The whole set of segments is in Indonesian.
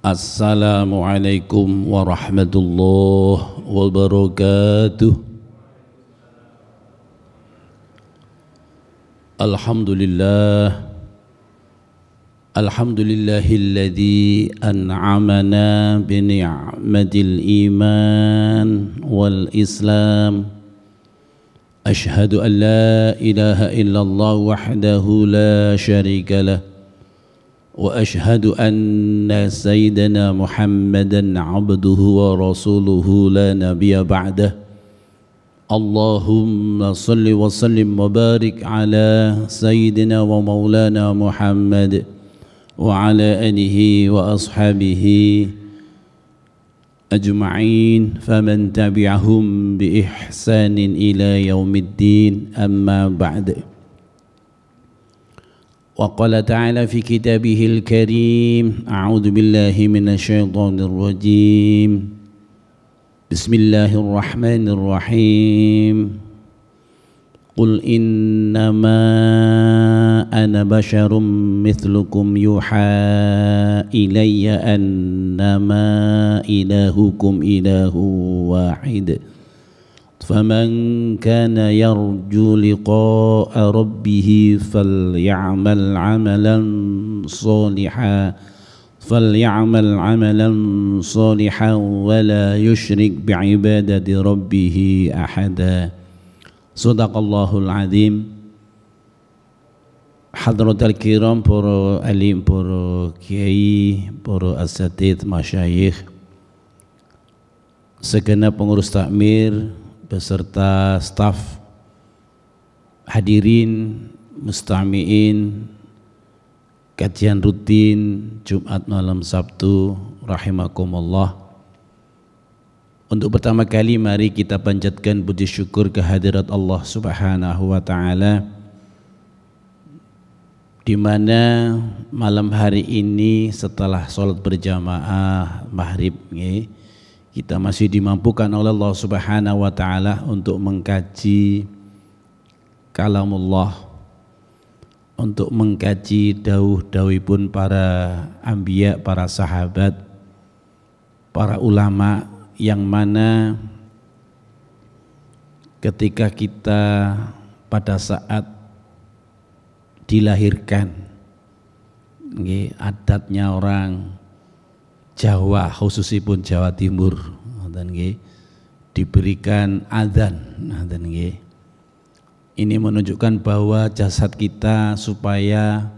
Assalamualaikum warahmatullahi wabarakatuh. Alhamdulillahilladzi an'amana bi ni'matil iman wal islam. Ashhadu an la ilaha illallah wahdahu la syarika lah. وأشهد أن سيدنا محمدا عبده ورسوله لا نبي بعده اللهم صل وسلم وبارك على سيدنا ومولانا محمد وعلى آله وأصحابه أجمعين فمن تبعهم بإحسان إلى يوم الدين أما بعد. وقال تعالى في كتابه الكريم أعوذ بالله من الشيطان الرجيم بسم الله الرحمن الرحيم قل إنما أنا بشر مثلكم يوحى إلي أنما إلهكم إله واحد فمن كان يرجو لقاء ربه فليعمل عملا صالحا ولا يشرك بعبادة ربه أحدا. صدق الله العظيم. Hadratul kiram, para alim, para kiai, para asatidz, masyayikh, segenap pengurus takmir beserta staf, hadirin, mustami'in, kajian rutin Jumat malam Sabtu rahimakumullah. Untuk pertama kali mari kita panjatkan puji syukur kehadirat Allah Subhanahu wa taala, di mana malam hari ini setelah sholat berjamaah maghrib kita masih dimampukan oleh Allah Subhanahu wa taala untuk mengkaji kalamullah, untuk mengkaji dawuh-dawuhipun para anbiya, para sahabat, para ulama, yang mana ketika kita pada saat dilahirkan, adatnya orang Jawa, khususipun Jawa Timur, diberikan adzan. Ini menunjukkan bahwa jasad kita supaya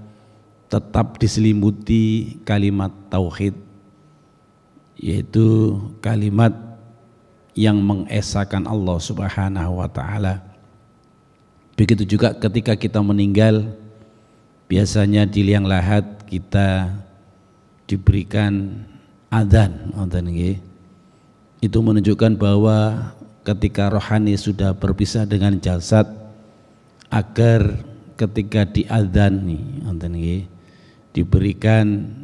tetap diselimuti kalimat tauhid, yaitu kalimat yang mengesahkan Allah Subhanahu wa taala. Begitu juga ketika kita meninggal, biasanya di liang lahat kita diberikan adzan. Itu menunjukkan bahwa ketika rohani sudah berpisah dengan jasad, agar ketika diadzan diberikan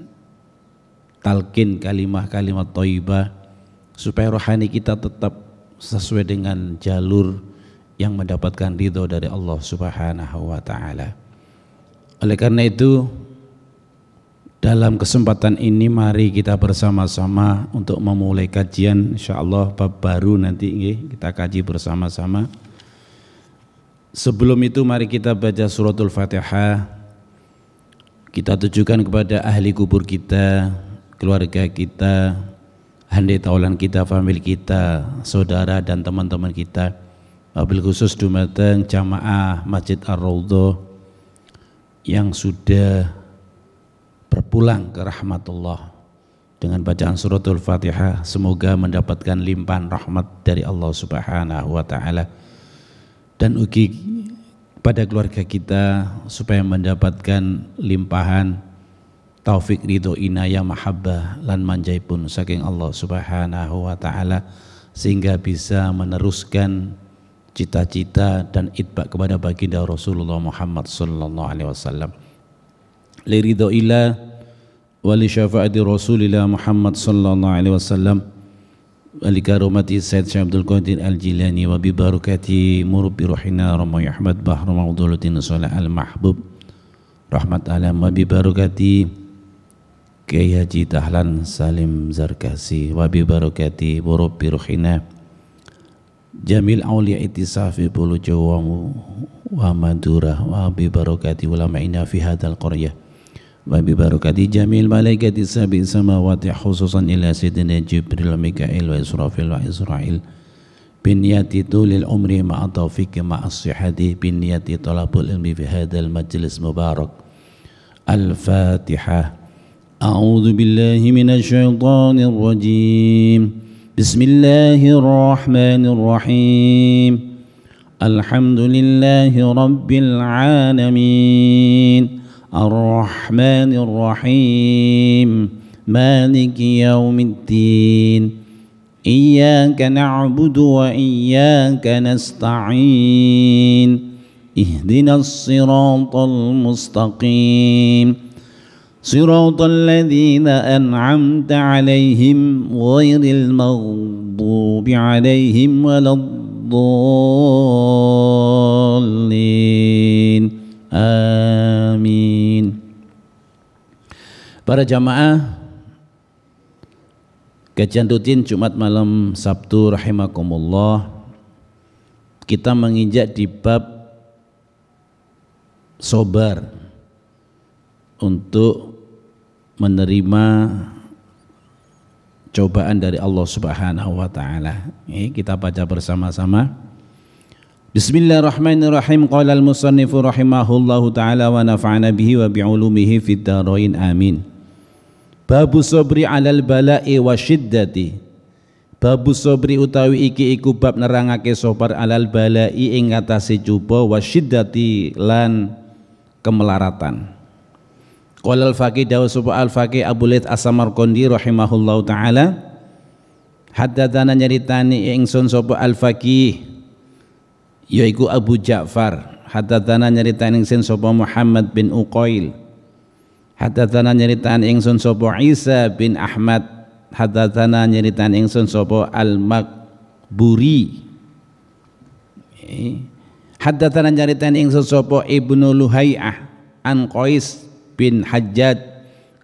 talqin kalimat-kalimat thayyibah, supaya rohani kita tetap sesuai dengan jalur yang mendapatkan ridho dari Allah Subhanahu wa taala. Oleh karena itu, dalam kesempatan ini mari kita bersama-sama untuk memulai kajian, insyaallah bab baru nanti kita kaji bersama-sama. Sebelum itu mari kita baca suratul Fatihah. Kita tujukan kepada ahli kubur kita, keluarga kita, handai taulan kita, famili kita, saudara dan teman-teman kita. Wabil khusus dumateng jamaah Masjid Ar-Raudhah yang sudah berpulang ke rahmatullah dengan bacaan suratul Fatihah, semoga mendapatkan limpahan rahmat dari Allah Subhanahu wa taala, dan ugi pada keluarga kita supaya mendapatkan limpahan taufik ridho inayah mahabbah lan manjaipun saking Allah Subhanahu wa taala, sehingga bisa meneruskan cita-cita dan itba kepada baginda Rasulullah Muhammad sallallahu alaihi wasallam. Li ridho ilah wa li syafaati Rasulillah Muhammad sallallahu alaihi wasallam wa li karomati Sayyid Syekh Abdul Qadir Al-Jilani wa bi barakati murabbi ruhina Rama Ahmad Bahru Maudulatin Shalah Al-Mahbub rahmat alam wa bi barakati Kiai Haji Dahlan Salim Zarkasi wa bi barakati wa rabbi ruhina jamil aulia itisafi bulu Jawa wa Madura wa bi barakati ulama'ina fi hadal qaryah wa bi barakati jamil malaikati sabi samawati khususan ila sayyidina Jibril Mikail wa Israfil wa Israil binniyati tulil umri ma'a taufiqi ma'a sihhati binniyati talabul ilmi fi hadal majlis mubarak. Al-Fatihah. A'udzu billahi minasy syaithanir rajim. Bismillahirrahmanirrahim. Alhamdulillahi rabbil alamin. Ar-Rahmanir Rahim. Maliki yaumiddin. Iyyaka na'budu wa iyyaka nasta'in. Ihdinas siratal mustaqim. صراط الذين أنعمت عليهم غير المغضوب عليهم ولا الضالين آمين. Para jamaah kajian rutin Jumat malam Sabtu rahimakumullah, kita menginjak di bab sabar untuk menerima cobaan dari Allah Subhanahu wa taala. Kita baca bersama-sama. Bismillahirrahmanirrahim. Qala al-musannifu rahimahullahu taala wa nafa'ana bihi wa bi'ulumihi fid dharain amin. Babu sabri 'alal bala'i wa syiddati. Babu sabri utawi iki iku bab nerangake sabar 'alal bala'i ing ngatasi cuba wa syiddati lan kemelaratan. Qala al-faqih dawu sapa al-faqih Abu Laits As-Samarqandi rahimahullahu taala, haddatsana nyeritani ingsun sapa al-faqih yaiku Abu Ja'far, haddatsana nyeritani ingsun sapa Muhammad bin Uqail, haddatsana nyeritani ingsun sapa Isa bin Ahmad, haddatsana nyeritani ingsun sapa al-Maqburi, haddatsana nyeritani ingsun sapa Ibnu Luhai'ah an Qais bin Hajjaj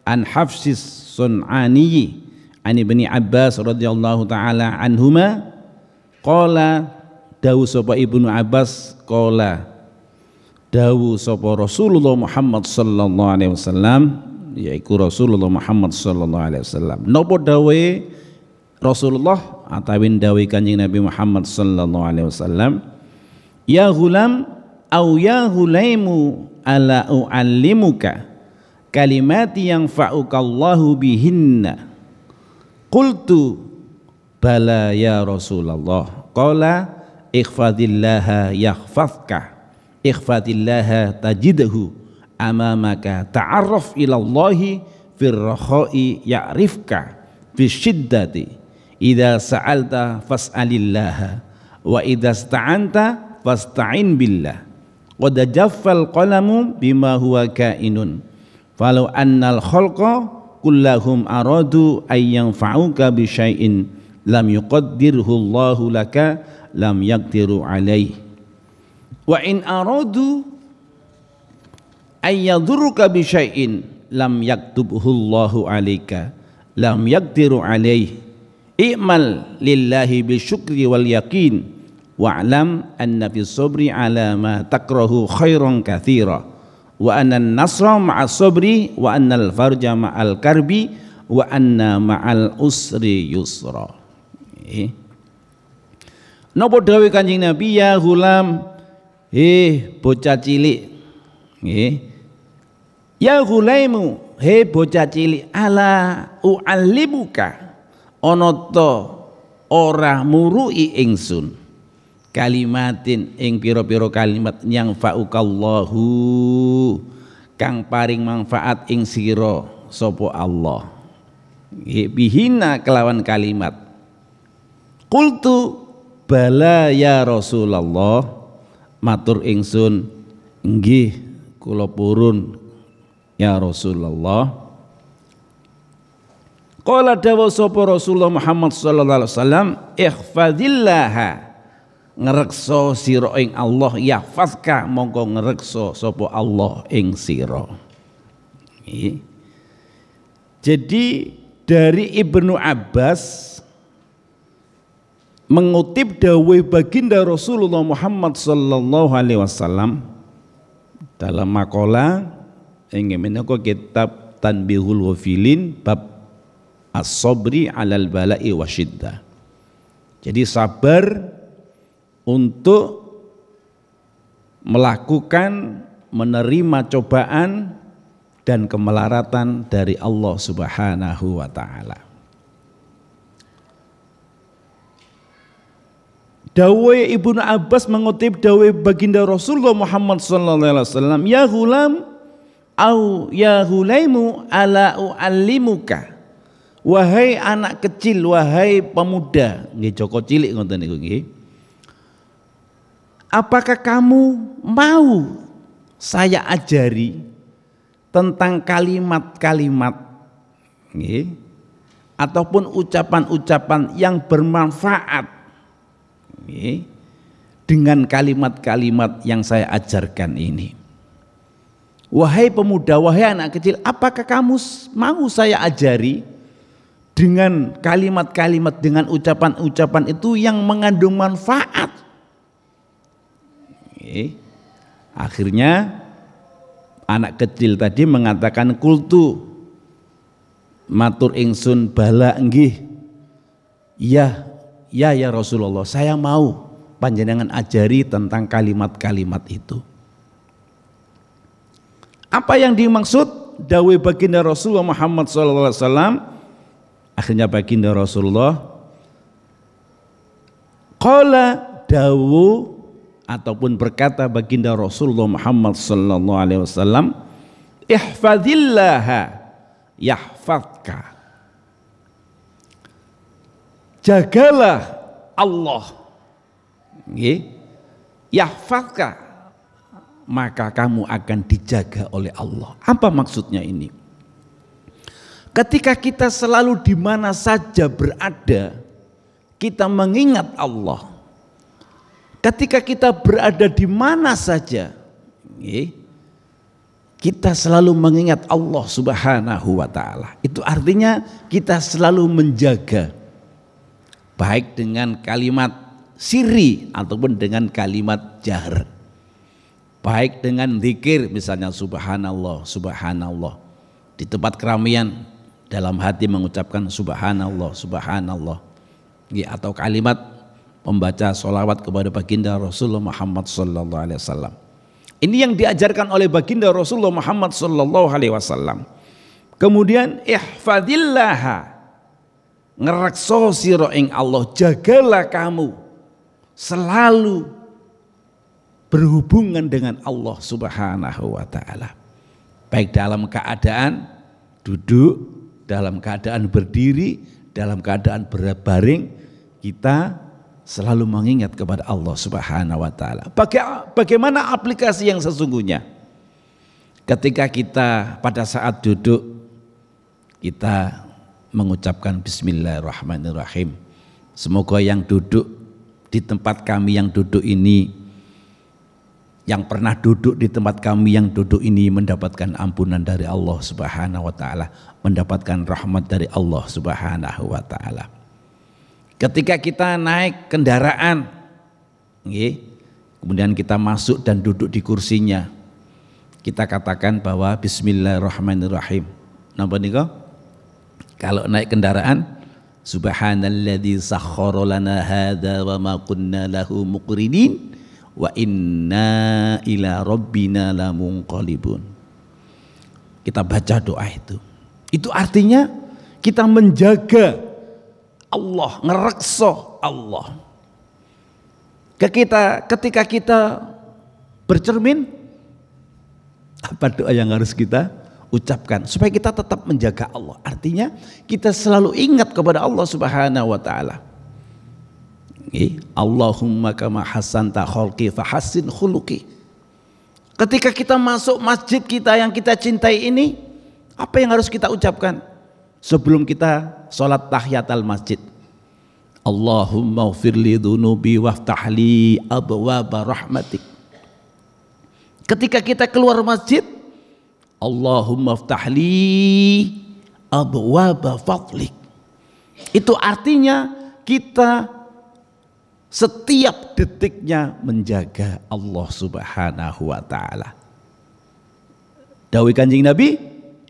an Hafsis Sun'ani an Ibni Abbas radhiyallahu taala anhuma qala dawu sapa Ibnu Abbas qala dawu sapa Rasulullah Muhammad sallallahu alaihi wasallam, yaiku Rasulullah Muhammad sallallahu alaihi wasallam. Napa dawe Rasulullah atawin dawe Kanjeng Nabi Muhammad sallallahu alaihi wasallam? Ya ghulam au ya ghulaimu ala u'allimuka kalimati yang fa'ukallahu bihinna. Qultu bala ya Rasulullah. Qala ikhfadillaha yakhfadka, ikhfadillaha tajidhu amamaka, ta'arraf ilallahi firrakhai ya'rifka fisyiddati, idza sa'alta fas'alillaha wa idza ista'anta fasta'in billah. Qad jaffal qalamu bima huwa kainun falau annal khalqa kullahum aradu ay yanfa'uka bi syai'in lam yuqaddirhu Allahu laka lam yaqdiru alaih wa in aradu ay yadurruka bi syai'in lam yaktubhu Allahu alaika lam yaqdiru alaih i'mal lillahi bi syukri wal yaqin wa'lam anna fi sabri ala ma takrahu khairan katsira wa anna nasra ma'as sabri wa annal farja ma'al karbi wa anna ma'al usri yusra. Napa dawuh Kanjeng Nabi, ya ghulam, bocah cilik, ya ghulaimu, bocah cilik, ala u'allimuka, ana ta ora murui ingsun kalimatin ing pira-pira kalimat yang fa'ukallahu kang paring manfaat ing sira sapa Allah bihina kelawan kalimat. Qultu bala ya Rasulullah, matur ingsun nggih kula purun ya Rasulullah. Qala dawu sapa Rasulullah Muhammad sallallahu alaihi wasallam, ikhfadillaha, ngrekso sira ing Allah, yahfazka, mongko ngrekso sapa Allah ing sira. Jadi dari Ibnu Abbas mengutip dawuh baginda Rasulullah Muhammad sallallahu alaihi wasallam dalam makalah ingin menika kitab Tanbihul Ghafilin bab as-sabri 'alal bala'i wasyiddah. Jadi sabar untuk melakukan menerima cobaan dan kemelaratan dari Allah Subhanahu wa taala. Dawuh Ibnu Abbas mengutip dawuh baginda Rasulullah Muhammad sallallahu alaihi wasallam, ya ghulam au ya hulaimu ala uallimuka. Wahai anak kecil, wahai pemuda, nggih Joko cilik ngoten niku nggih. Apakah kamu mau saya ajari tentang kalimat-kalimat nggih ataupun ucapan-ucapan yang bermanfaat nggih dengan kalimat-kalimat yang saya ajarkan ini. Wahai pemuda, wahai anak kecil, apakah kamu mau saya ajari dengan kalimat-kalimat, dengan ucapan-ucapan itu yang mengandung manfaat? Akhirnya anak kecil tadi mengatakan, kultu matur ingsun bala nggih. Ya Rasulullah, saya mau panjenengan ajari tentang kalimat-kalimat itu. Apa yang dimaksud dawuh baginda Rasulullah Muhammad SAW? Akhirnya baginda Rasulullah qala dawuh ataupun berkata baginda Rasulullah Muhammad sallallahu alaihi wasallam, ihfazillaha yahfazka. Jagalah Allah, nggih, yahfazka, maka kamu akan dijaga oleh Allah. Apa maksudnya ini? Ketika kita selalu di mana saja berada, kita mengingat Allah. Ketika kita berada di mana saja, kita selalu mengingat Allah Subhanahu wa taala. Itu artinya kita selalu menjaga, baik dengan kalimat sirri ataupun dengan kalimat jahar. Baik dengan zikir, misalnya subhanallah, subhanallah. Di tempat keramaian dalam hati mengucapkan subhanallah, subhanallah, atau kalimat membaca sholawat kepada baginda Rasulullah Muhammad sallallahu alaihi wasallam. Ini yang diajarkan oleh baginda Rasulullah Muhammad sallallahu alaihi wasallam. Kemudian ihfazillaha, ngerekso sira ing Allah, jagalah kamu selalu berhubungan dengan Allah Subhanahu wa taala. Baik dalam keadaan duduk, dalam keadaan berdiri, dalam keadaan berbaring, kita selalu mengingat kepada Allah Subhanahu wa taala. Bagaimana aplikasi yang sesungguhnya? Ketika kita pada saat duduk, kita mengucapkan bismillahirrahmanirrahim. Semoga yang duduk di tempat kami yang duduk ini, yang pernah duduk di tempat kami yang duduk ini mendapatkan ampunan dari Allah Subhanahu wa taala, mendapatkan rahmat dari Allah Subhanahu wa taala. Ketika kita naik kendaraan, kemudian kita masuk dan duduk di kursinya, kita katakan bahwa bismillahirrahmanirrahim. Napa nika? Kalau naik kendaraan, subhanalladzi sakhkhara lana hadza wa ma kunna lahu muqrinin wa inna ila rabbina lamunqalibun. Kita baca doa itu. Itu artinya kita menjaga Allah, ngerekso Allah. Ketika kita bercermin, apa doa yang harus kita ucapkan supaya kita tetap menjaga Allah? Artinya kita selalu ingat kepada Allah Subhanahu wa taala. Allahumma kama hasanta khalqi fahassin khuluqi. Ketika kita masuk masjid kita yang kita cintai ini, apa yang harus kita ucapkan sebelum kita sholat tahiyatul masjid? Allahumma ighfirli dhunubi waftahli abwaaba rahmatik. Ketika kita keluar masjid, Allahumma iftahli abwaba fadlik. Itu artinya kita setiap detiknya menjaga Allah Subhanahu wa taala. Dawuh Kanjeng Nabi,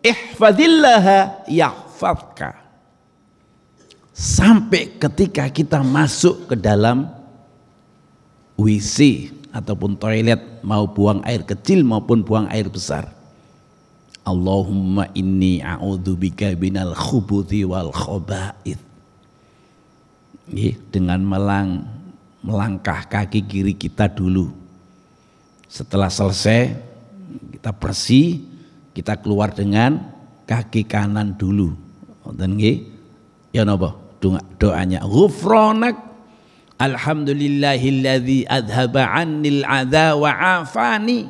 ihfazillaha yahfazka. Sampai ketika kita masuk ke dalam WC ataupun toilet, mau buang air kecil maupun buang air besar. Allahumma inni a'udzubika minal khubuthi wal khaba'ith. Dengan melangkah kaki kiri kita dulu. Setelah selesai kita bersih, kita keluar dengan kaki kanan dulu. Dan ya napa? Doanya ghufranak alhamdulillahilladzi adhaba 'annil adza wa 'afani.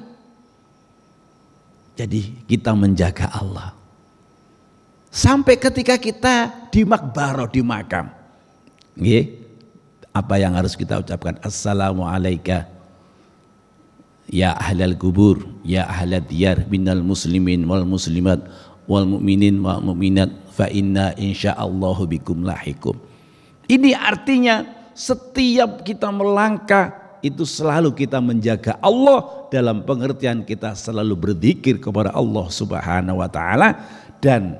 Jadi kita menjaga Allah sampai ketika kita di makbarah, di makam. Apa yang harus kita ucapkan? Assalamu alayka ya ahlal kubur, ya ahlad diyar, minal muslimin wal muslimat wal mu'minin wal mu'minat, fa inna insyaallahu bikum lahikum. Ini artinya setiap kita melangkah itu selalu kita menjaga Allah, dalam pengertian kita selalu berzikir kepada Allah Subhanahu wa taala. Dan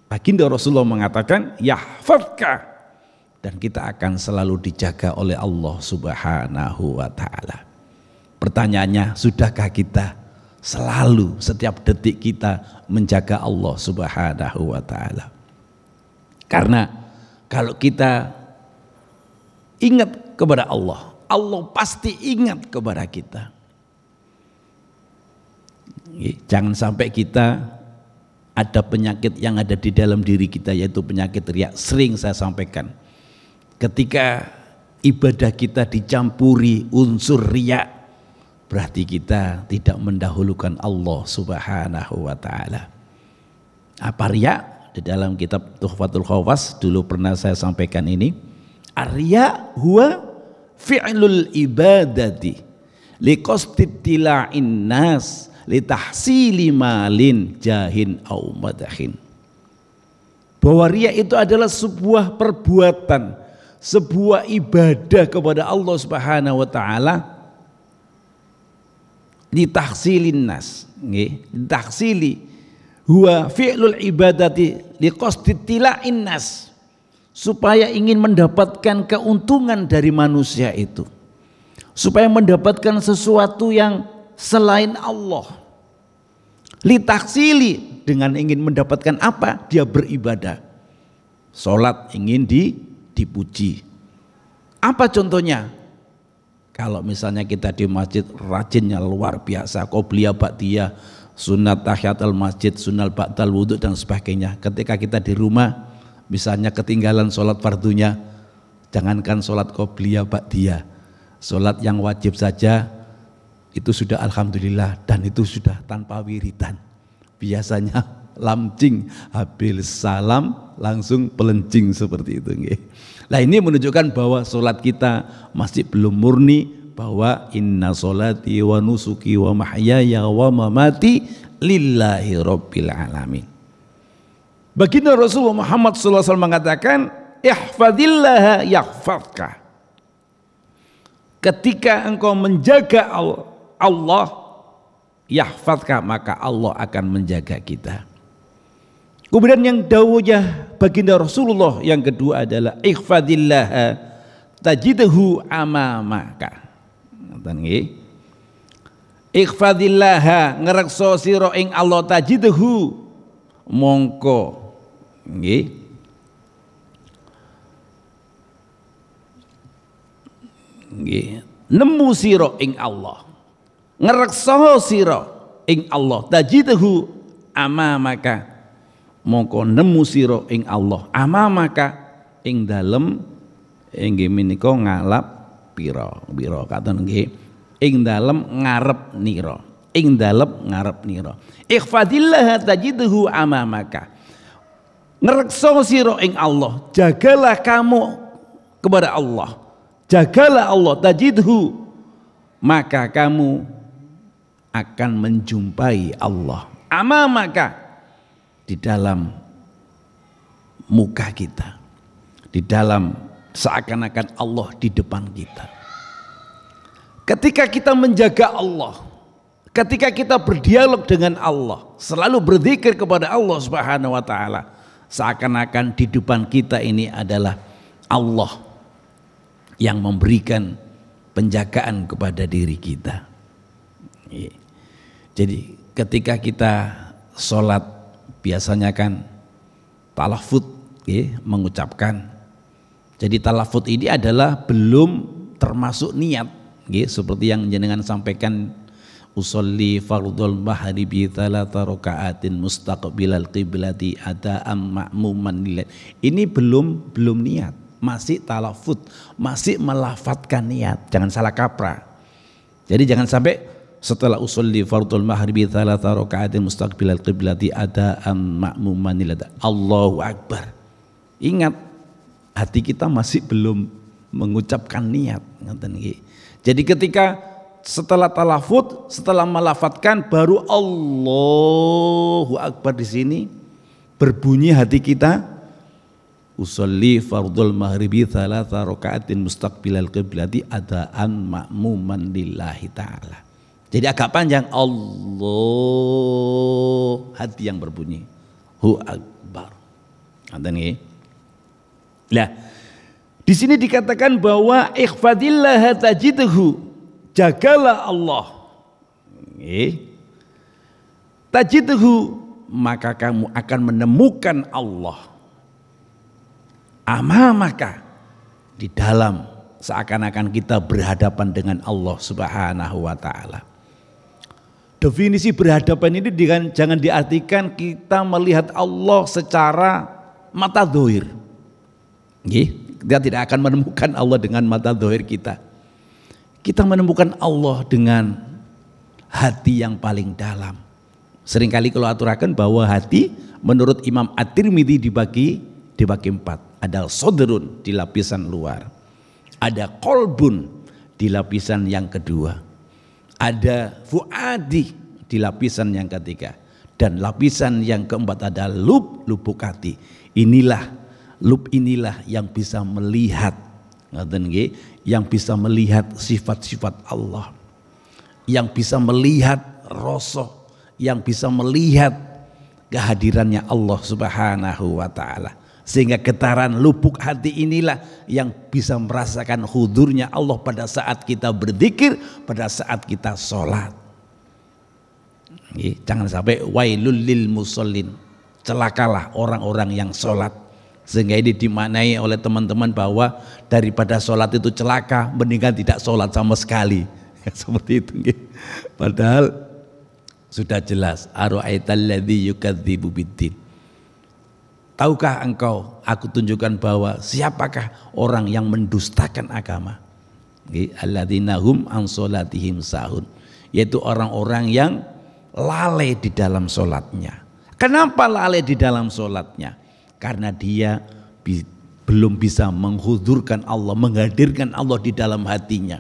baginda Rasulullah mengatakan yahfazka, dan kita akan selalu dijaga oleh Allah Subhanahu wa taala. Pertanyaannya, sudahkah kita selalu setiap detik kita menjaga Allah Subhanahu wa taala? Karena kalau kita ingat kepada Allah, Allah pasti ingat kepada kita. Jangan sampai kita ada penyakit yang ada di dalam diri kita, yaitu penyakit riya. Sering saya sampaikan, ketika ibadah kita dicampuri unsur riya, berarti kita tidak mendahulukan Allah Subhanahu wa taala. Apa riya? Di dalam kitab Tuhfatul Khawas dulu pernah saya sampaikan ini. Ar-riya huwa fi'lul ibadati liqasdit tila'in nas litahsili malin jahin au madahin. Bahwa riya itu adalah sebuah perbuatan, sebuah ibadah kepada Allah Subhanahu wa taala litahsilin nas, litahsili huwa fi'lul ibadati liqasdit tila'in nas, supaya ingin mendapatkan keuntungan dari manusia itu, supaya mendapatkan sesuatu yang selain Allah. Litaksili, dengan ingin mendapatkan apa? Dia beribadah. Sholat ingin dipuji. Apa contohnya? Kalau misalnya kita di masjid rajinnya luar biasa, qobliyah ba'diyah, sunat tahiyatul masjid, sunat ba'dal wudhu dan sebagainya. Ketika kita di rumah misalnya ketinggalan sholat fardunya, jangankan sholat qobliyah ba'diyah, sholat yang wajib saja itu sudah alhamdulillah, dan itu sudah tanpa wiridan. Biasanya lamcing, habis salam langsung pelencing seperti itu. Nah, ini menunjukkan bahwa sholat kita masih belum murni, bahwa inna sholati wa nusuki wa mahyaya wa mamati lillahi rabbil alamin. Baginda Rasulullah Muhammad SAW mengatakan ihfadillaha yahfazka. Ketika engkau menjaga Allah yahfazka, maka Allah akan menjaga kita. Kemudian yang dawuhnya baginda Rasulullah yang kedua adalah ihfadillaha tajidhu amamaka. Ihfadillaha, ngrekso sira ing Allah, tajidhu mongko nggih nemu sira ing Allah, ngrekso sira ing Allah, tajidhu amamaka, mongko nemu sira ing Allah, amamaka ing dalem inggih menika ngalap pira katon nggih, ing dalem ngarep nira, ing dalem ngarep nira. Ihfadillah tajidhu amamaka, ngrekso sira ing Allah, jagalah kamu kepada Allah, jagalah Allah, tajidhu, maka kamu akan menjumpai Allah. Amamaka, di dalam muka kita, di dalam seakan-akan Allah di depan kita. Ketika kita menjaga Allah, ketika kita berdialog dengan Allah, selalu berzikir kepada Allah Subhanahu wa taala, seakan-akan di depan kita ini adalah Allah yang memberikan penjagaan kepada diri kita. Jadi ketika kita sholat biasanya kan talafut, mengucapkan. Jadi talafut ini adalah belum termasuk niat, seperti yang jenengan sampaikan, usolli fardhul maghribi thalatha raka'atin mustaqbilal qiblati ada'am ma'muman lillah. Ini belum niat, masih talafut, masih melafatkan niat. Jangan salah kaprah. Jadi jangan sampai setelah usolli fardhul maghribi thalatha raka'atin mustaqbilal qiblati ada'am ma'muman lillah, Allahu Akbar. Ingat, hati kita masih belum mengucapkan niat. Jadi ketika setelah talafut, setelah melafatkan, baru Allahu Akbar, di sini berbunyi hati kita, usolli fardhul maghribi thalatha raka'atin mustaqbilal qiblati adaan ma'muman lillahi ta'ala. Jadi agak panjang, Allah, hati yang berbunyi Hu Akbar. Nah, di sini dikatakan bahwa ikhfadillah tajidhu, jagalah Allah. Tajidhu, maka kamu akan menemukan Allah. Amamaka, di dalam, seakan-akan kita berhadapan dengan Allah Subhanahu wa taala. Definisi berhadapan ini jangan diartikan kita melihat Allah secara mata zahir. Kita tidak akan menemukan Allah dengan mata zahir kita. Kita menemukan Allah dengan hati yang paling dalam. Seringkali kalau aturakan bahwa hati menurut Imam At-Tirmidzi dibagi 4. Ada sodrun di lapisan luar, ada kolbun di lapisan yang kedua, ada fuadi di lapisan yang ketiga, dan lapisan yang keempat ada lubuk hati. Inilah yang bisa melihat, yang bisa melihat sifat-sifat Allah, yang bisa melihat rasa, yang bisa melihat kehadirannya Allah Subhanahu wa taala. Sehingga getaran lubuk hati inilah yang bisa merasakan hudurnya Allah pada saat kita berzikir, pada saat kita sholat. Jangan sampai wailul lil musallin, celakalah orang-orang yang sholat. Sehingga ini dimaknai oleh teman-teman bahwa daripada sholat itu celaka, mendingan tidak sholat sama sekali. Seperti itu. Padahal sudah jelas, ara'aital ladzi yukadzibu biddin. Tahukah engkau, aku tunjukkan bahwa siapakah orang yang mendustakan agama. Alladzina hum an sholatihim sahun, yaitu orang-orang yang lalai di dalam sholatnya. Kenapa lalai di dalam sholatnya? Karena dia belum bisa menghudurkan Allah, menghadirkan Allah di dalam hatinya.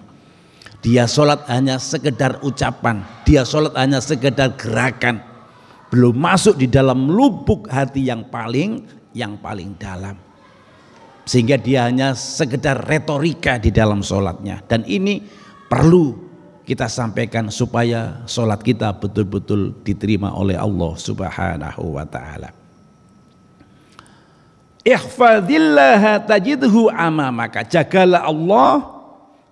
Dia sholat hanya sekedar ucapan, dia sholat hanya sekedar gerakan, belum masuk di dalam lubuk hati yang paling dalam, sehingga dia hanya sekedar retorika di dalam sholatnya. Dan ini perlu kita sampaikan supaya sholat kita betul-betul diterima oleh Allah Subhanahu wa ta'ala. Ihfadillah tajidhu amamaka, jagalah Allah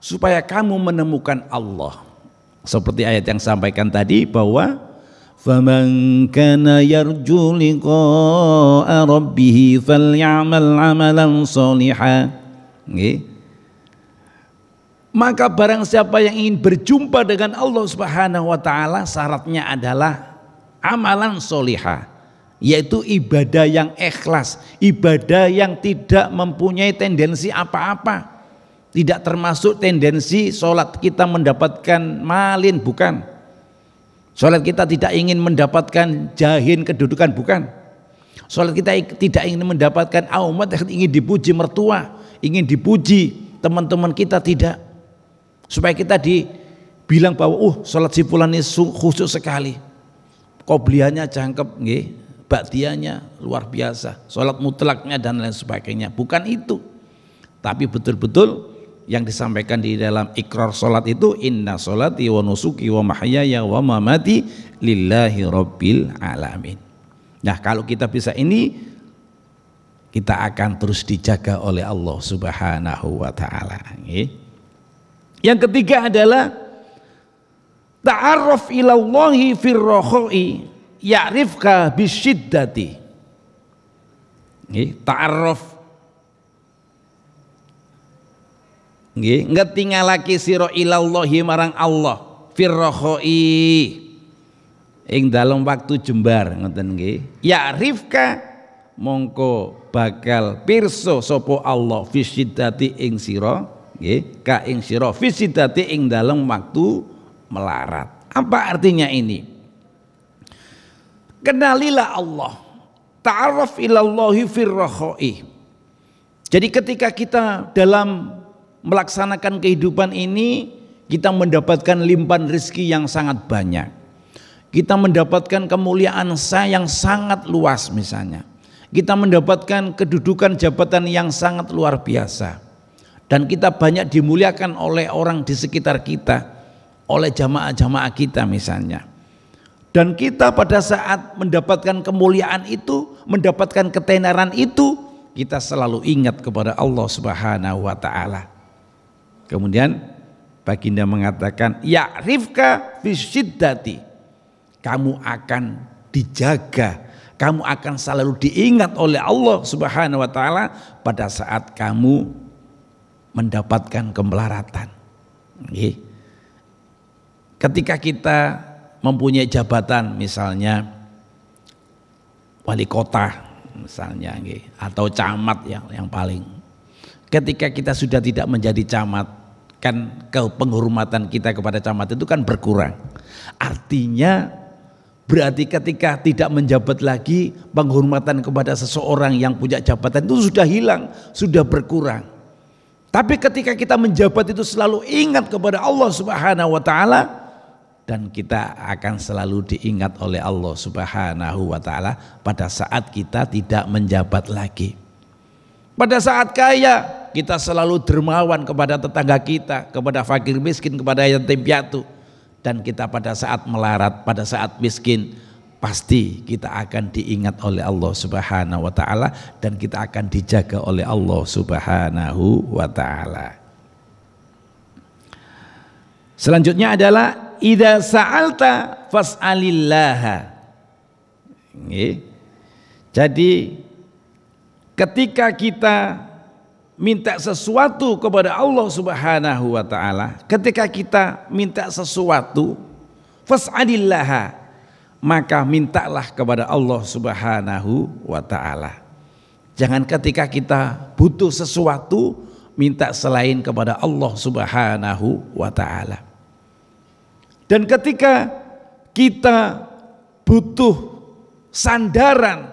supaya kamu menemukan Allah. Seperti ayat yang sampaikan tadi bahwa faman kana yarju liqa'a rabbih falyamal 'amalan shalihan. Maka barang siapa yang ingin berjumpa dengan Allah Subhanahu wa taala, syaratnya adalah amalan sholihah, yaitu ibadah yang ikhlas, ibadah yang tidak mempunyai tendensi apa-apa. Tidak termasuk tendensi sholat kita mendapatkan malin, bukan. Sholat kita tidak ingin mendapatkan jahin kedudukan, bukan. Sholat kita tidak ingin mendapatkan aumat, ingin dipuji mertua, ingin dipuji teman-teman kita, tidak. Supaya kita bilang bahwa sholat si fulan ini khusyuk sekali, qobliyahnya jangkep, ba'diyahnya luar biasa, sholat mutlaknya dan lain sebagainya. Bukan itu, tapi betul-betul yang disampaikan di dalam ikrar sholat itu, inna sholati wa nusuki wa mahyaya wa mamati lillahi rabbil alamin. Nah, kalau kita bisa ini, kita akan terus dijaga oleh Allah Subhanahu wa ta'ala. Yang ketiga adalah ta'arruf ilallahi firrokhoi ya'rifka bisyiddati. Ta'arruf ngetingalake sira ilallahi marang Allah firrokhoi ing dalem waktu jembar, ngoten nggih. Ya'rifka mongko bakal pirsa sapa Allah fisyiddati ing sira, nggih, ka ing sira fisyiddati ing dalem waktu melarat. Apa artinya ini? Kenalilah Allah, ta'arraf ilallahi firrokhoi. Jadi ketika kita dalam melaksanakan kehidupan ini, kita mendapatkan limpahan rezeki yang sangat banyak, kita mendapatkan kemuliaan yang sangat luas, misalnya kita mendapatkan kedudukan jabatan yang sangat luar biasa, dan kita banyak dimuliakan oleh orang di sekitar kita, oleh jamaah-jamaah kita misalnya. Dan kita pada saat mendapatkan kemuliaan itu, mendapatkan ketenaran itu, kita selalu ingat kepada Allah Subhanahu wa ta'ala. Kemudian baginda mengatakan, ya'rifka fisyiddati, kamu akan dijaga, kamu akan selalu diingat oleh Allah Subhanahu wa ta'ala pada saat kamu mendapatkan kemelaratan. Ketika kita mempunyai jabatan, misalnya wali kota misalnya, atau camat yang paling, ketika kita sudah tidak menjadi camat, kan penghormatan kita kepada camat itu kan berkurang. Artinya berarti ketika tidak menjabat lagi, penghormatan kepada seseorang yang punya jabatan itu sudah hilang, sudah berkurang. Tapi ketika kita menjabat itu selalu ingat kepada Allah Subhanahu wa ta'ala, dan kita akan selalu diingat oleh Allah Subhanahu wa ta'ala pada saat kita tidak menjabat lagi. Pada saat kaya, kita selalu dermawan kepada tetangga kita, kepada fakir miskin, kepada yatim piatu. Dan kita pada saat melarat, pada saat miskin, pasti kita akan diingat oleh Allah Subhanahu wa ta'ala, dan kita akan dijaga oleh Allah Subhanahu wa ta'ala. Selanjutnya adalah idza sa'alta fas'alillaha. Jadi ketika kita minta sesuatu kepada Allah Subhanahu wa ta'ala, ketika kita minta sesuatu, fas'alillaha, maka mintalah kepada Allah Subhanahu wa ta'ala. Jangan ketika kita butuh sesuatu minta selain kepada Allah Subhanahu wa ta'ala. Dan ketika kita butuh sandaran,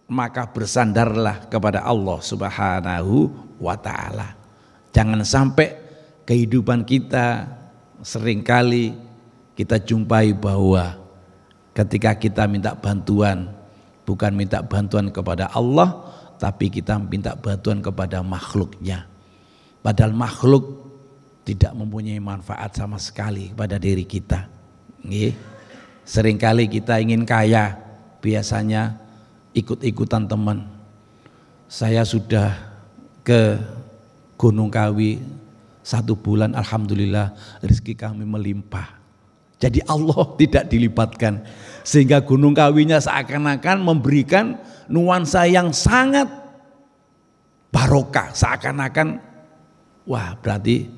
maka bersandarlah kepada Allah Subhanahu wa ta'ala. Jangan sampai kehidupan kita seringkali kita jumpai bahwa ketika kita minta bantuan, bukan minta bantuan kepada Allah, tapi kita minta bantuan kepada makhluknya. Padahal makhluk tidak mempunyai manfaat sama sekali pada diri kita. Seringkali kita ingin kaya, biasanya ikut-ikutan teman. Saya sudah ke Gunung Kawi 1 bulan, alhamdulillah rezeki kami melimpah. Jadi Allah tidak dilibatkan, sehingga Gunung Kawinya seakan-akan memberikan nuansa yang sangat barokah, seakan-akan wah berarti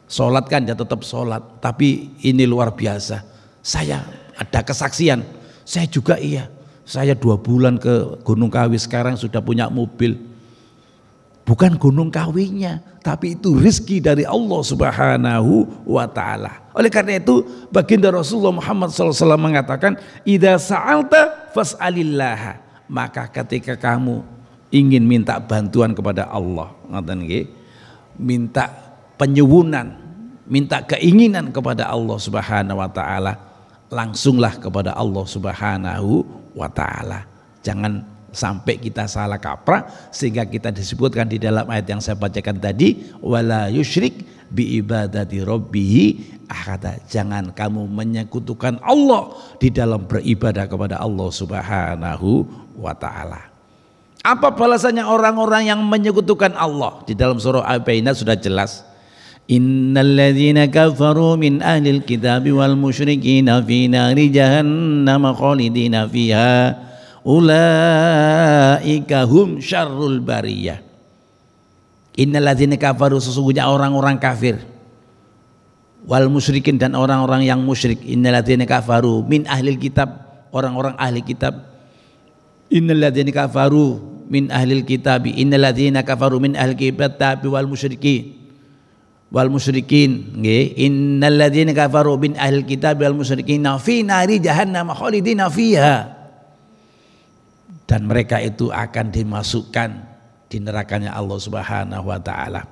sholat kan ya tetap sholat, tapi ini luar biasa. Saya ada kesaksian, saya juga iya. Saya 2 bulan ke Gunung Kawi, sekarang sudah punya mobil. Bukan Gunung Kawinya, tapi itu rezeki dari Allah Subhanahu wa ta'ala. Oleh karena itu baginda Rasulullah Muhammad SAW mengatakan, idza sa'alta fas'alillah, maka ketika kamu ingin minta bantuan kepada Allah, minta penyuwunan, minta keinginan kepada Allah Subhanahu wa ta'ala, langsunglah kepada Allah Subhanahu wa ta'ala. Jangan sampai kita salah kaprah sehingga kita disebutkan di dalam ayat yang saya bacakan tadi, wala yusyrik bi ibadati rabbih ahada. Jangan kamu menyekutukan Allah di dalam beribadah kepada Allah Subhanahu wa taala. Apa balasannya orang-orang yang menyekutukan Allah? Di dalam surah Al-Bayyinah sudah jelas. Innal ladzina kafaru min ahlil kitabi wal musyrikina fi nari jahannam khalidina fiha ulaika hum syarrul bariyah. Innal ladzina kafaru, sesungguhnya orang-orang kafir, wal musyrikin, dan orang-orang yang musyrik. Innal ladzina kafaru min ahlil kitab, orang-orang ahli kitab. Innal ladzina kafaru min ahlil kitab, innal ladzina kafaru min ahlil kitab wal musyrikin. Wal musyrikin, nggih, innal ladzina kafaru min ahlil kitab wal musyrikin fi nari jahannam khalidina fiha. Dan mereka itu akan dimasukkan di nerakanya Allah Subhanahu wa taala.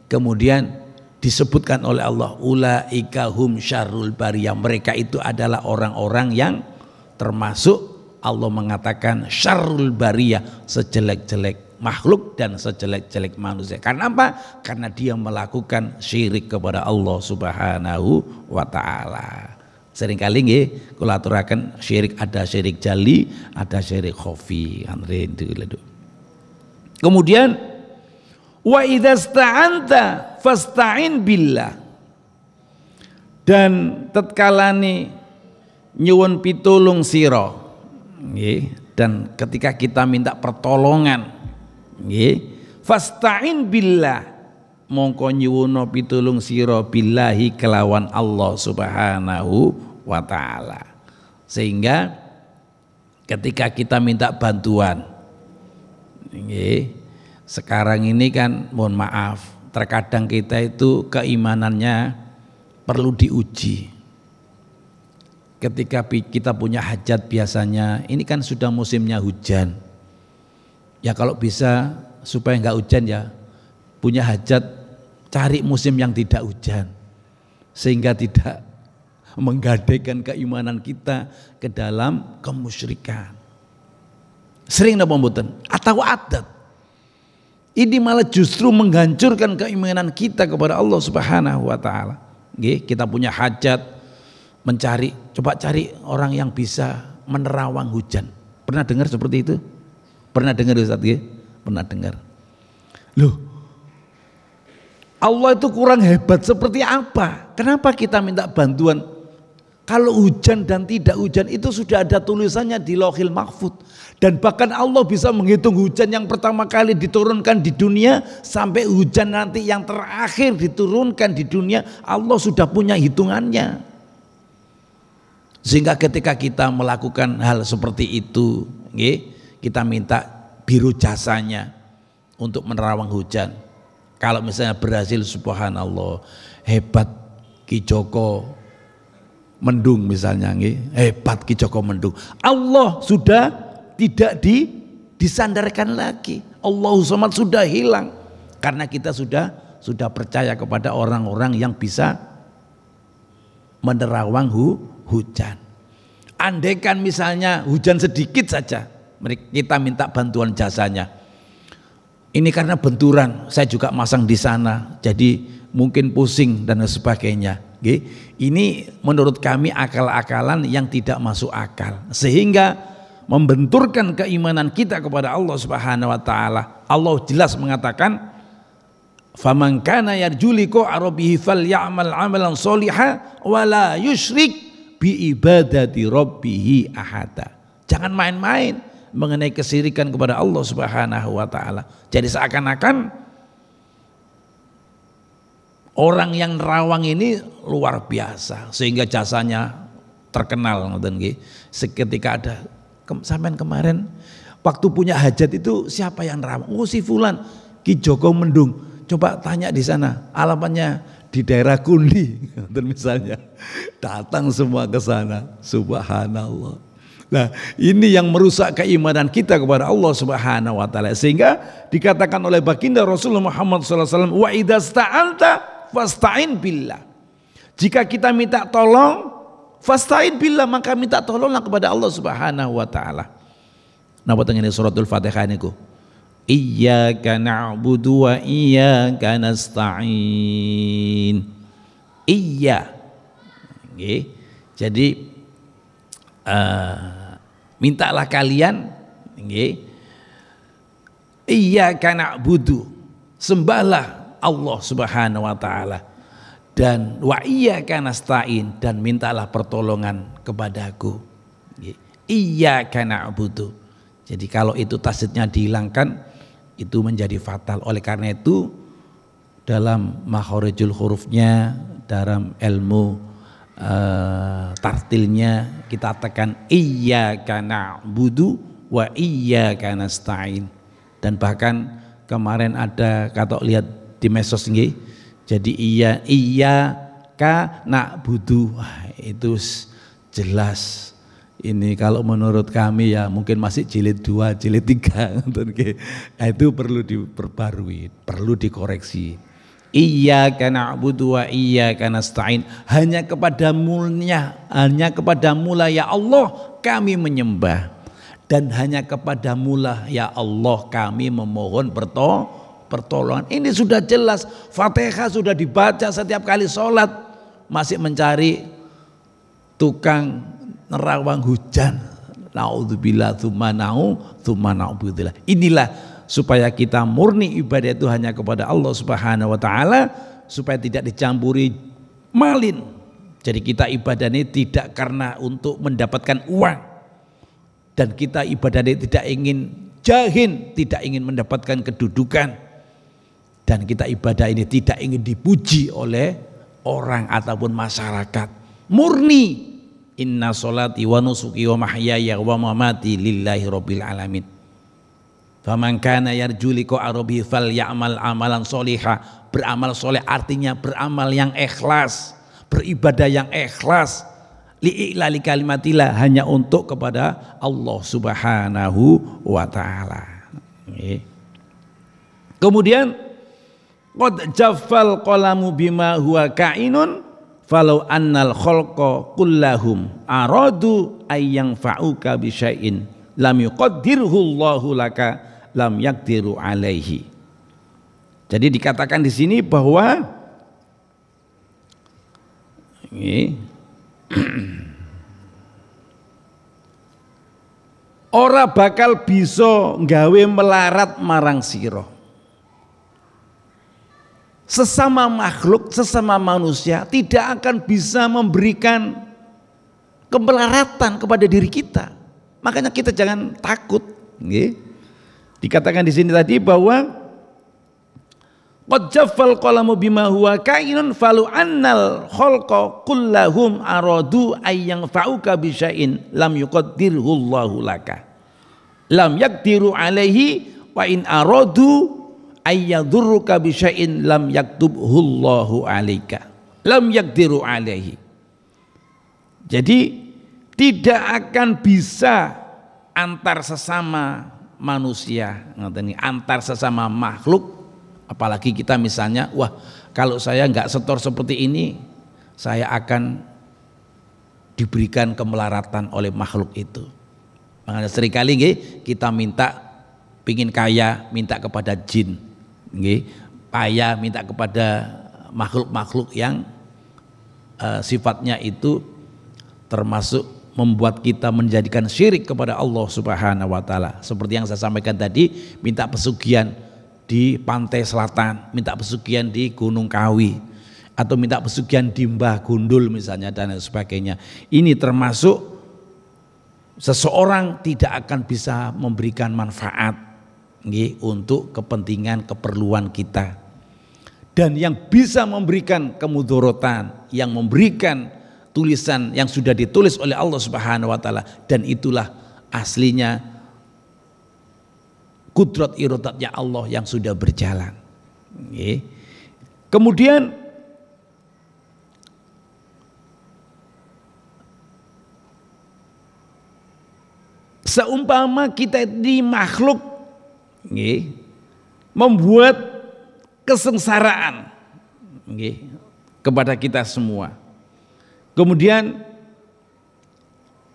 Kemudian disebutkan oleh Allah, ulaika hum syarrul bariyah, mereka itu adalah orang-orang yang termasuk Allah mengatakan syarrul bariyah, sejelek-jelek makhluk dan sejelek-jelek manusia. Karena apa? Karena dia melakukan syirik kepada Allah Subhanahu wa taala. Seringkali nggih kula aturaken syirik, ada syirik jali, ada syirik khafi. Kemudian wa idzasta'anta fasta'in billah. Dan tatkalane nyuwun pitulung sira, nggih, dan ketika kita minta pertolongan, nggih, fasta'in billah, mongko nyuwuna pitulung sira billahi kelawan Allah Subhanahu wa taala. Sehingga ketika kita minta bantuan, nggih, sekarang ini kan mohon maaf, terkadang kita itu keimanannya perlu diuji. Ketika kita punya hajat, biasanya ini kan sudah musimnya hujan, ya kalau bisa supaya nggak hujan ya punya hajat cari musim yang tidak hujan, sehingga tidak menggadaikan keimanan kita ke dalam kemusyrikan. Sering napa mboten? Atau adat ini malah justru menghancurkan keimanan kita kepada Allah Subhanahu wa taala. Nggih, kita punya hajat, mencari, coba cari orang yang bisa menerawang hujan. Pernah dengar seperti itu? Pernah dengar Ustaz nggih? Pernah dengar. Loh, Allah itu kurang hebat seperti apa? Kenapa kita minta bantuan? Kalau hujan dan tidak hujan itu sudah ada tulisannya di Lauhil Mahfuz. Dan bahkan Allah bisa menghitung hujan yang pertama kali diturunkan di dunia sampai hujan nanti yang terakhir diturunkan di dunia, Allah sudah punya hitungannya. Sehingga ketika kita melakukan hal seperti itu, kita minta biru jasanya untuk menerawang hujan. Kalau misalnya berhasil, subhanallah, hebat Ki Joko Mendung misalnya, hebat Ki Joko Mendung. Allah sudah tidak disandarkan lagi. Allahu Samad sudah hilang karena kita sudah percaya kepada orang-orang yang bisa menerawang hujan. Andaikan misalnya hujan sedikit saja, kita minta bantuan jasanya. Ini karena benturan, saya juga masang di sana, jadi mungkin pusing dan sebagainya. Ini menurut kami akal-akalan yang tidak masuk akal, sehingga membenturkan keimanan kita kepada Allah Subhanahu wa taala. Allah jelas mengatakan, "Faman kana yarju liqa'a rabbih falyamal 'amalan sholihan wa la yusyrik bi ibadati rabbih ahada." Jangan main-main mengenai kesyirikan kepada Allah Subhanahu wa taala. Jadi seakan-akan orang yang nerawang ini luar biasa sehingga jasanya terkenal, ngoten nggih. Seketika ada sampean kemarin waktu punya hajat itu siapa yang nerawang? Oh si fulan, Ki Joko Mendung. Coba tanya di sana, alamatnya di daerah Kundi, ngoten misalnya. Datang semua ke sana. Subhanallah. Nah, ini yang merusak keimanan kita kepada Allah Subhanahu wa taala, sehingga dikatakan oleh baginda Rasulullah Muhammad SAW, wa idzasta'anta fasta'in billah. Jika kita minta tolong, Fasta'in billah, maka minta tolonglah kepada Allah Subhanahu wa taala. Napa tengene suratul Fatihah niku? Iyyaka na'budu wa iyyaka nasta'in. Iya. Nggih. Jadi mintalah kalian nggih. Iyyaka na'budu, sembahlah Allah Subhanahu wa taala, dan wa iyyaka nasta'in, dan mintalah pertolongan kepadaku. Iyyaka na'budu. Jadi kalau itu tasdidnya dihilangkan itu menjadi fatal. Oleh karena itu dalam makharijul hurufnya, dalam ilmu tartilnya kita tekan iyyaka na'budu wa iyyaka nasta'in. Dan bahkan kemarin ada kata lihat di medsos nggih. Jadi iyyaka na'budu, itu jelas. Ini kalau menurut kami ya mungkin masih jilid 2, jilid 3. Itu perlu diperbarui, perlu dikoreksi. Iyyaka na'budu wa iyyaka nasta'in. Hanya kepadamu lah ya Allah kami menyembah, dan hanya kepadamu lah ya Allah kami memohon pertolongan. Ini sudah jelas. Fatihah sudah dibaca setiap kali sholat, masih mencari tukang nerawang hujan. Naudzubillah tsumma na'udzubillah. Inilah supaya kita murni ibadah itu hanya kepada Allah Subhanahu wa taala, supaya tidak dicampuri malin. Jadi kita ibadah ini tidak karena untuk mendapatkan uang, dan kita ibadah ini tidak ingin jahin, tidak ingin mendapatkan kedudukan, dan kita ibadah ini tidak ingin dipuji oleh orang ataupun masyarakat. Murni, inna sholati wa nusuki wa mahyaya wa mamati lillahi rabbil alamin. Faman kana yarju liqa'a rabbih falyamal amalan sholihah. Beramal soleh artinya beramal yang ikhlas, beribadah yang ikhlas, li'ilali kalimatillah, hanya untuk kepada Allah Subhanahu wa taala. Kemudian qad jaffal qalamu bima huwa kainun falau annal khalqa kullahum aradu ayyang fa'uka bi syai'in lam yuqaddirhu Allahu laka lam yaqdiru alaihi. Jadi dikatakan di sini bahwa ora bakal bisa nggawe melarat marang sira. Sesama makhluk, sesama manusia tidak akan bisa memberikan kemelaratan kepada diri kita. Makanya kita jangan takut. Dikatakan di sini tadi bahwa qad jaffal qalamu bima huwa kainun falu annal khalqa kullahum aradu ayyang fa'uka bi syai'in lam yuqaddirhu Allahu laka lam yaqdiru alaihi wa in aradu ayyadurruka bi syai'in lam yaktubhu Allahu alaika lam yaqdiru alaihi. Jadi tidak akan bisa antar sesama manusia, antar sesama makhluk, apalagi kita misalnya, wah kalau saya nggak setor seperti ini, saya akan diberikan kemelaratan oleh makhluk itu. Makanya seringkali kita minta pingin kaya, minta kepada jin, kaya minta kepada makhluk-makhluk yang sifatnya itu termasuk membuat kita menjadikan syirik kepada Allah Subhanahu wa taala. Seperti yang saya sampaikan tadi, minta pesugihan di pantai selatan, minta pesugihan di Gunung Kawi, atau minta pesugihan di Mbah Gundul misalnya dan sebagainya. Ini termasuk seseorang tidak akan bisa memberikan manfaat untuk kepentingan keperluan kita. Dan yang bisa memberikan kemudorotan, yang memberikan tulisan yang sudah ditulis oleh Allah Subhanahu wa taala, dan itulah aslinya kudrat iradatnya Allah yang sudah berjalan. Kemudian seumpama kita di makhluk membuat kesengsaraan kepada kita semua, kemudian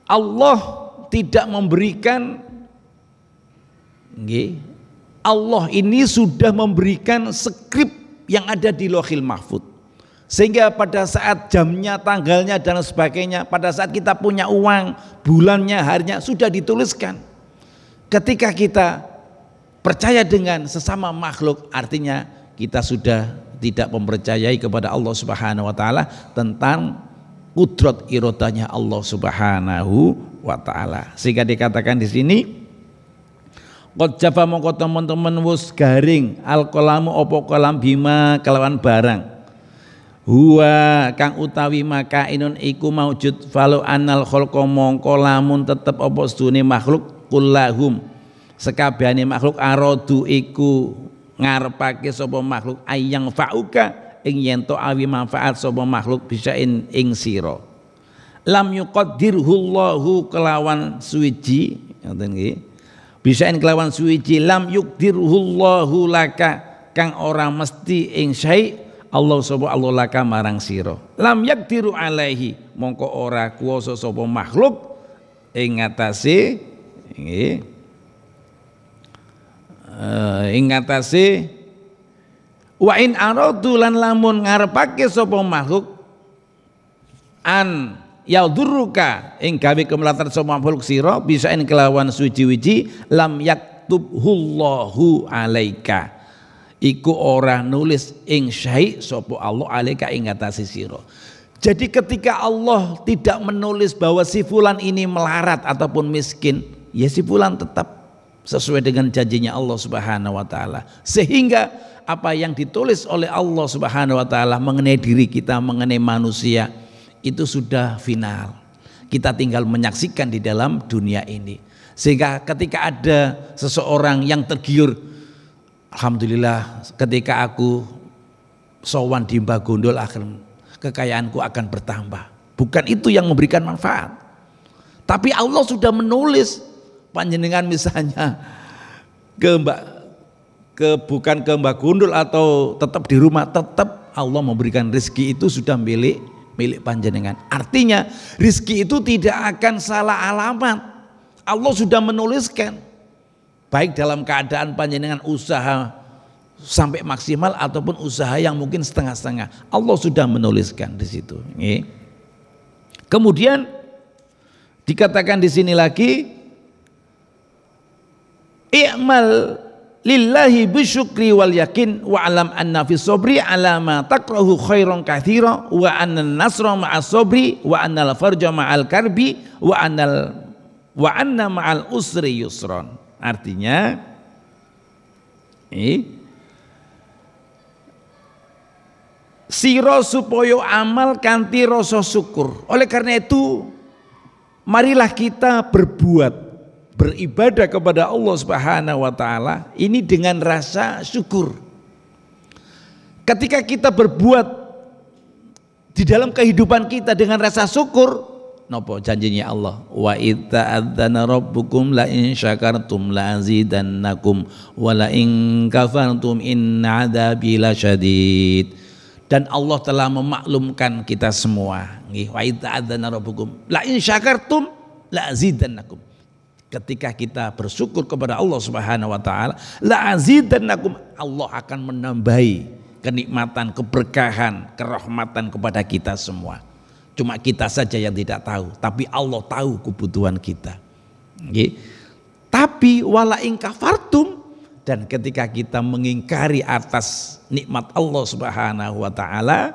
Allah tidak memberikan, Allah ini sudah memberikan skrip yang ada di Lauhil Mahfuz, sehingga pada saat jamnya, tanggalnya dan sebagainya, pada saat kita punya uang, bulannya, harinya sudah dituliskan. Ketika kita percaya dengan sesama makhluk, artinya kita sudah tidak mempercayai kepada Allah Subhanahu wa taala tentang kudrat iradanya Allah Subhanahu wa taala. Sehingga dikatakan di sini, qad jafa mongko teman-teman wis garing al-qalamu apa kalam bima kelawan barang. Huwa kang utawi makainun iku maujud falu anal khalqa mongko lamun tetep apa sedune makhluk kullahum sekabehane makhluk aradu iku ngarepake sapa makhluk ayang fauka ing yen to awi manfaat sapa makhluk bisa ing sira lam yuqaddirhu Allahu kelawan suwiji ngoten nggih bisa kelawan suwiji lam yuqdirhu Allahu laka kang ora mesti ing syai Allah sapa Allah laka marang sira lam yaqdiru alaihi mongko ora kuwasa sapa makhluk ing ngatasé nggih ing ngatasé wa in aradu lan lamun ngarepake sapa makhluk an yaudurruka ing gawe kemelatan sapa makhluk sira bisa ing kelawan suci-wiji lam yaktubhullahu alaika iku ora nulis ing syai sapa Allah alaika ing atase sira. Jadi ketika Allah tidak menulis bahwa si fulan ini melarat ataupun miskin, ya si fulan tetap sesuai dengan janjinya Allah Subhanahu wa taala. Sehingga apa yang ditulis oleh Allah Subhanahu wa taala mengenai diri kita, mengenai manusia itu sudah final. Kita tinggal menyaksikan di dalam dunia ini. Sehingga ketika ada seseorang yang tergiur, alhamdulillah ketika aku sowan di Mbah Gondol akhir kekayaanku akan bertambah. Bukan itu yang memberikan manfaat. Tapi Allah sudah menulis, panjenengan misalnya bukan ke Mbah Gondol atau tetap di rumah, tetap Allah memberikan rezeki itu sudah milik panjenengan. Artinya rezeki itu tidak akan salah alamat. Allah sudah menuliskan, baik dalam keadaan panjenengan usaha sampai maksimal ataupun usaha yang mungkin setengah-setengah, Allah sudah menuliskan di situ. Kemudian dikatakan di sini lagi, i'mal lillahi bisyukri wal yakin wa alam anna fi sabri ala ma takrahu khairan katsira wa anna nasra ma'as sabri wa anna al farja ma'al karbi wa anna ma'al usri yusron. Artinya sira supaya amal kanthi rasa syukur. Oleh karena itu marilah kita beribadah kepada Allah Subhanahu wa taala ini dengan rasa syukur. Ketika kita berbuat di dalam kehidupan kita dengan rasa syukur, napa janjinya Allah, wa itta'adzana rabbukum la in syakartum la azidannakum wa la in kafartum inna adzabi lasyadid. Dan Allah telah memaklumkan kita semua, wa itta'adzana rabbukum la in syakartum la azidannakum. Ketika kita bersyukur kepada Allah Subhanahu wa taala, la azidannakum, Allah akan menambahi kenikmatan, keberkahan, kerahmatan kepada kita semua. Cuma kita saja yang tidak tahu, tapi Allah tahu kebutuhan kita. Tapi wala in kafartum, dan ketika kita mengingkari atas nikmat Allah Subhanahu wa taala,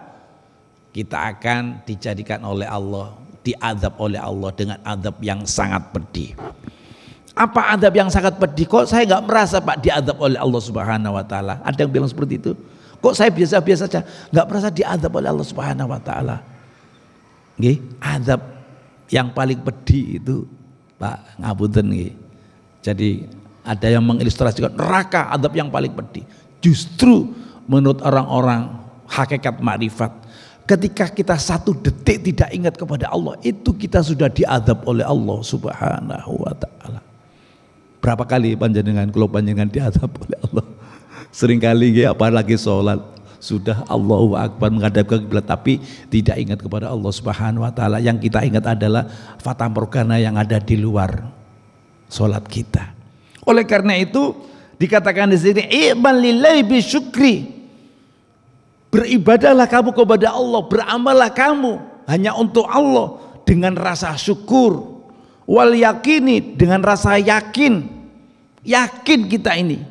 kita akan dijadikan oleh Allah, diazab oleh Allah dengan azab yang sangat pedih. Apa azab yang sangat pedih? Kok saya nggak merasa Pak diazab oleh Allah Subhanahu wa taala? Ada yang bilang seperti itu. Kok saya biasa-biasa saja, nggak merasa diazab oleh Allah Subhanahu wa taala? Azab yang paling pedih itu Pak ngapunten nggih. Jadi ada yang mengilustrasikan neraka azab yang paling pedih. Justru menurut orang-orang hakikat makrifat, ketika kita satu detik tidak ingat kepada Allah, itu kita sudah diazab oleh Allah Subhanahu wa taala. Berapa kali panjenengan kalau panjenengan diazab oleh Allah? Seringkali nggih, apalagi sholat sudah Allahu Akbar menghadap ke kiblat tapi tidak ingat kepada Allah Subhanahu wa taala. Yang kita ingat adalah fata morgana yang ada di luar salat kita. Oleh karena itu dikatakan di sini i'mal lillahi bisyukri. Beribadahlah kamu kepada Allah, beramallah kamu hanya untuk Allah dengan rasa syukur. Wal yakini, dengan rasa yakin. Yakin kita ini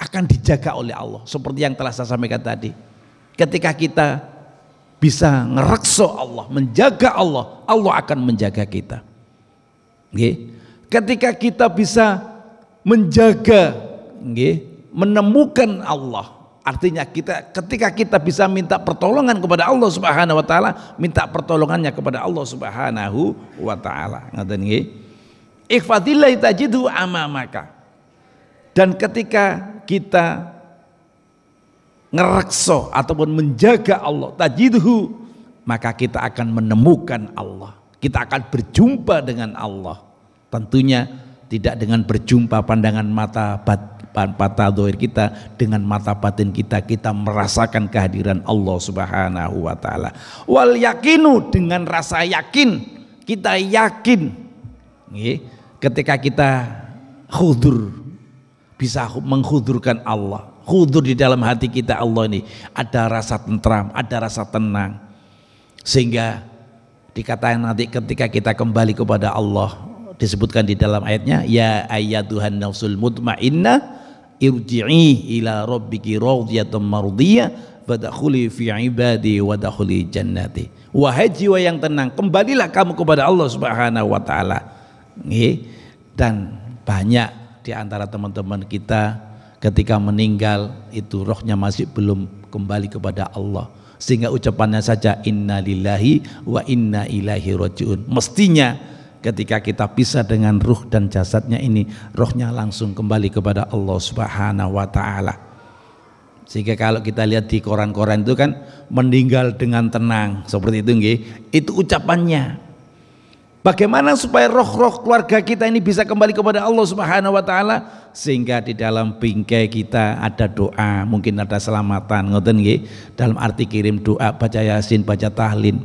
akan dijaga oleh Allah. Seperti yang telah saya sampaikan tadi. Ketika kita bisa ngerekso Allah, menjaga Allah, Allah akan menjaga kita. Ketika kita bisa menjaga, menemukan Allah, artinya ketika kita bisa minta pertolongan kepada Allah Subhanahu wa taala, minta pertolongannya kepada Allah Subhanahu wa taala. Ngoten nggih. Ihfadillahi tajidhu amamaka. Dan ketika kita ngerekso ataupun menjaga Allah, tajidhu, maka kita akan menemukan Allah. Kita akan berjumpa dengan Allah. Tentunya tidak dengan berjumpa pandangan mata zahir kita, dengan mata batin kita merasakan kehadiran Allah Subhanahu wa taala. Wal yakinu, dengan rasa yakin, kita yakin ketika kita khudur, bisa menghudurkan Allah, khudur di dalam hati kita Allah ini ada rasa tentram, ada rasa tenang, sehingga dikatakan nanti ketika kita kembali kepada Allah, disebutkan di dalam ayatnya, ya ayyatuhan nafsul mutmainnah irji'i ila rabbiki radiyatan mardiyah fadkhuli fi ibadi wadkhuli jannati. Wahai jiwa yang tenang, kembalilah kamu kepada Allah Subhanahu wa taala. Dan banyak di antara teman-teman kita ketika meninggal itu rohnya masih belum kembali kepada Allah, sehingga ucapannya saja inna lillahi wa inna ilaihi rajiun. Mestinya ketika kita pisah dengan ruh dan jasadnya ini, rohnya langsung kembali kepada Allah Subhanahu wa taala. Sehingga kalau kita lihat di koran-koran itu kan meninggal dengan tenang, seperti itu nggih. Itu ucapannya. Bagaimana supaya roh-roh keluarga kita ini bisa kembali kepada Allah Subhanahu wa taala, sehingga di dalam bingkai kita ada doa, mungkin ada selamatan, ngoten nggih. Dalam arti kirim doa, baca Yasin, baca tahlil.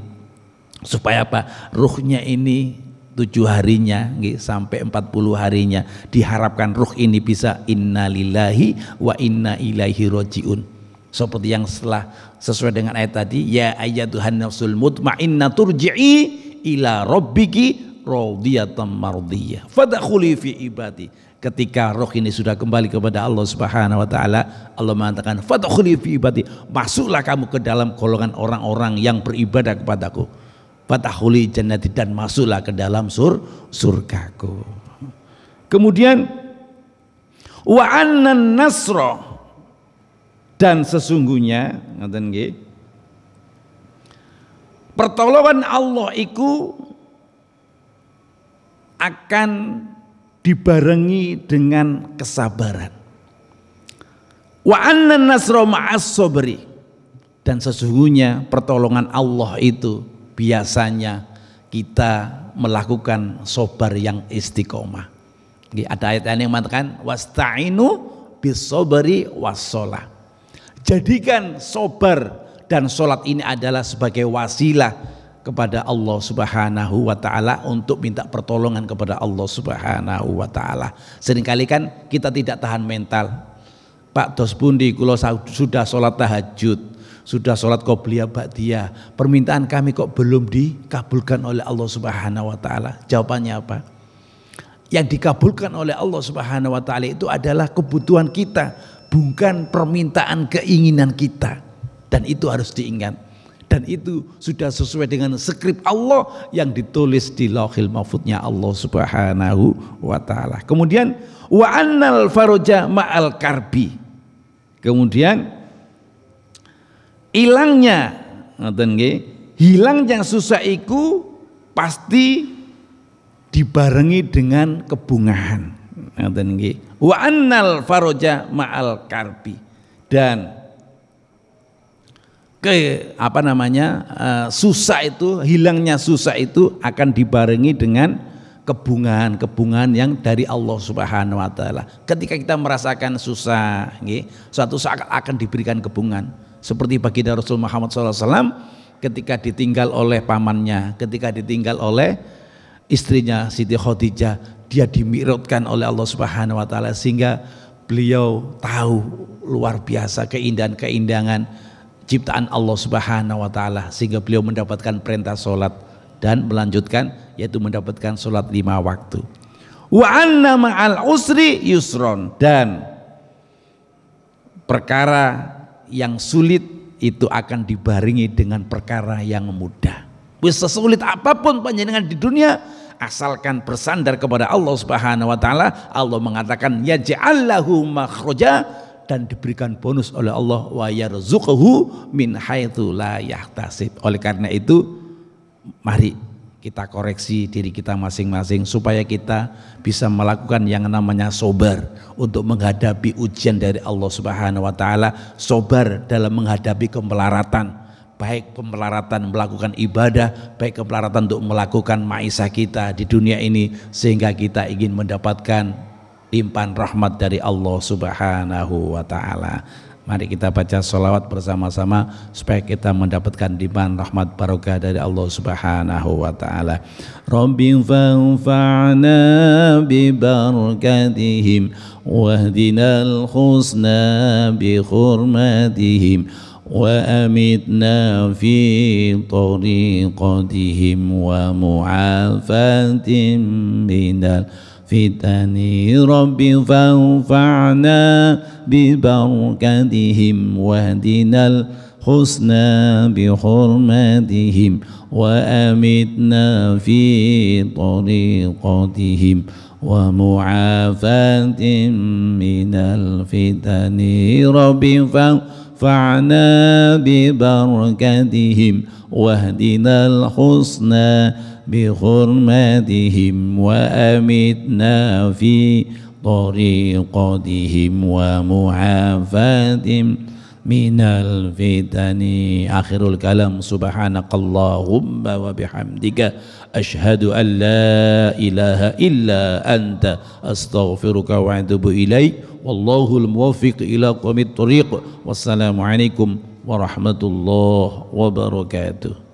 Supaya apa? Ruhnya ini 7 harinya sampai 40 harinya diharapkan ruh ini bisa innalillahi wa inna ilaihi rajiun. Seperti yang setelah sesuai dengan ayat tadi, ya ayyatuhan nafsul mutmainnah turji'i ila rabbiki radiyatan mardiyah fadkhuli fi ibadi. Ketika roh ini sudah kembali kepada Allah Subhanahu wa taala, Allah mengatakan fadkhuli fi ibadi, masuklah kamu ke dalam golongan orang-orang yang beribadah kepadaku. Fadkhuli jannati, dan masuklah ke dalam surgaku. Kemudian wa annan nasra, dan sesungguhnya ngoten nggih, pertolongan Allah itu akan dibarengi dengan kesabaran. Wa annan nasra ma'as sabri, dan sesungguhnya pertolongan Allah itu biasanya kita melakukan sobar yang istiqomah. Ada ayat yang mengatakan wasta'inu bis-sabri was-shalah. Jadikan sobar dan sholat ini adalah sebagai wasilah kepada Allah Subhanahu wa taala untuk minta pertolongan kepada Allah Subhanahu wa taala. Seringkali kan kita tidak tahan mental. Pak dos pundi kula sudah sholat tahajud, sudah sholat qobliyah ba'diyah, permintaan kami kok belum dikabulkan oleh Allah Subhanahu wa taala. Jawabannya apa? Yang dikabulkan oleh Allah Subhanahu wa taala itu adalah kebutuhan kita, bukan permintaan keinginan kita. Dan itu harus diingat. Dan itu sudah sesuai dengan skrip Allah yang ditulis di Lauhil Mahfuznya Allah Subhanahu wa taala. Kemudian wa annal faraja ma'al karbi. Kemudian hilangnya susah itu pasti dibarengi dengan kebungahan. Wa annal faraja ma'al karbi, dan susah itu, hilangnya susah itu akan dibarengi dengan kebungahan yang dari Allah Subhanahu wa taala. Ketika kita merasakan susah, suatu saat akan diberikan kebungahan. Seperti baginda Rasul Muhammad SAW ketika ditinggal oleh pamannya, ketika ditinggal oleh istrinya Siti Khadijah, dia dimi'rajkan oleh Allah Subhanahu wa taala sehingga beliau tahu luar biasa keindahan-keindahan ciptaan Allah Subhanahu wa taala, sehingga beliau mendapatkan perintah sholat dan melanjutkan, yaitu mendapatkan sholat 5 waktu. Wa anna ma'al usri yusron, dan perkara yang sulit itu akan dibaringi dengan perkara yang mudah. Bisa sulit apapun panjenengan di dunia, asalkan bersandar kepada Allah Subhanahu wa taala, Allah mengatakan yaj'allahu makhraja, dan diberikan bonus oleh Allah, wa yarzuquhu min haitsu la yahtasib. Oleh karena itu, mari kita koreksi diri kita masing-masing supaya kita bisa melakukan yang namanya sabar untuk menghadapi ujian dari Allah Subhanahu wa taala, sabar dalam menghadapi kemelaratan, baik kemelaratan melakukan ibadah, baik kemelaratan untuk melakukan maisha kita di dunia ini, sehingga kita ingin mendapatkan limpahan rahmat dari Allah Subhanahu wa taala. Mari kita baca sholawat bersama-sama supaya kita mendapatkan limpahan rahmat barokah dari Allah Subhanahu wa taala. Rabbi fanfa'na bi barakatihim wahdinal husna bi hurmatihim wa amitna fi tariqatihim wa mu'afatim minal fitani. Rabbi fanfa'na bi barakatihim wahdinal husna bi hurmatihim wa amitna fi tariqatihim wa mu'afatim minal fitani. Rabbi fanfa'na bi barakatihim wahdinal husna بحرمتهم وأمتنا في طريقتهم ومعافاتهم من الفتن. آخر الكلام سبحانك اللهم وبحمدك أشهد أن لا إله إلا أنت أستغفرك وأتوب إليك والله الموفق إلى قوم الطريق. والسلام عليكم ورحمة الله وبركاته.